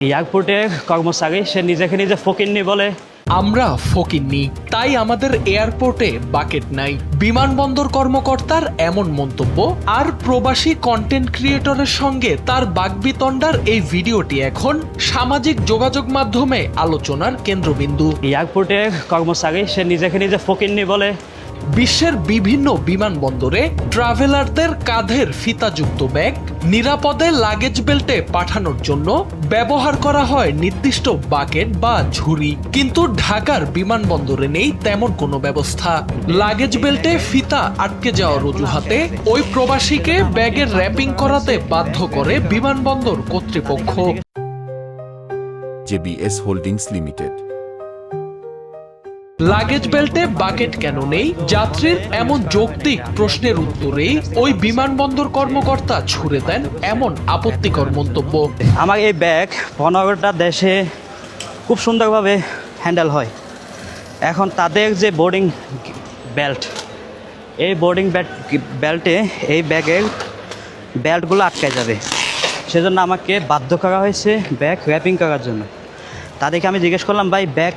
এয়ারপোর্টে কর্মচারী সে নিজেকে নিজে ফকিন্নি বলে। আমরা ফকিন্নি, তাই আমাদের এয়ারপোর্টে বাকেট নাই। বিমানবন্দর কর্মকর্তার এমন মন্তব্য আর প্রবাসী কন্টেন্ট ক্রিয়েটরের সঙ্গে তার বাকবিতণ্ডার এই ভিডিওটি এখন সামাজিক যোগাযোগ মাধ্যমে আলোচনার কেন্দ্রবিন্দু। এয়ারপোর্টে কর্মচারী সে নিজেকে নিজে ফকিন্নি বলে। বিশ্বের বিভিন্ন বিমানবন্দরে ট্রাভেলারদের কাঁধের ফিতাযুক্ত ব্যাগ নিরাপদে লাগেজ বেল্টে পাঠানোর জন্য ব্যবহার করা হয় নির্দিষ্ট বাকেট বা ঝুড়ি, কিন্তু ঢাকার বিমানবন্দরে নেই তেমন কোনো ব্যবস্থা। লাগেজ বেল্টে ফিতা আটকে যাওয়ার অজুহাতে ওই প্রবাসীকে ব্যাগের র্যাপিং করাতে বাধ্য করে বিমানবন্দর কর্তৃপক্ষ। JBS holdings limited. লাগেজ বেল্টে বাকেট কেন নেই? যাত্রীর এমন যৌক্তিক প্রশ্নের উত্তরেই ওই বিমানবন্দর কর্মকর্তা ছুড়ে দেন এমন আপত্তিকর মন্তব্য। আমার এই ব্যাগ 15টা দেশে খুব সুন্দরভাবে হ্যান্ডেল হয়। এখন তাদের যে বোর্ডিং বেল্ট, এই বোর্ডিং বেল্টে এই ব্যাগের বেল্টগুলো আটকে যাবে, সেজন্য আমাকে বাধ্য করা হয়েছে ব্যাগ র্যাপিং করার জন্য। তাদেরকে আমি জিজ্ঞেস করলাম, ভাই ব্যাগ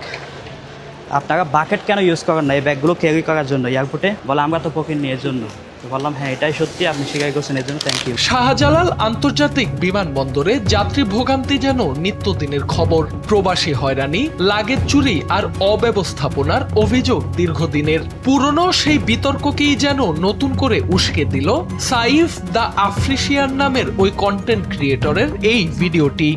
আপনারা বাকেট কেন ইউজ করেন না এই ব্যাগগুলো ক্যারি করার জন্য এয়ারপোর্টে? বলে আমরা তো পকেট নিয়ে এর জন্য। তো বললাম হ্যাঁ, এটাই সত্যি, আপনি স্বীকার করছেন, এর জন্য থ্যাংক ইউ। শাহজালাল আন্তর্জাতিক বিমানবন্দরে যাত্রী ভোগান্তি যেন নিত্যদিনের খবর। প্রবাসী হয়রানি, লাগেজ চুরি আর অব্যবস্থাপনার অভিযোগ দীর্ঘদিনের। পুরনো সেই বিতর্ককেই যেন নতুন করে উস্কে দিল সাইফ দ্য আফ্রিশিয়ান নামের ওই কন্টেন্ট ক্রিয়েটরের এই ভিডিওটি।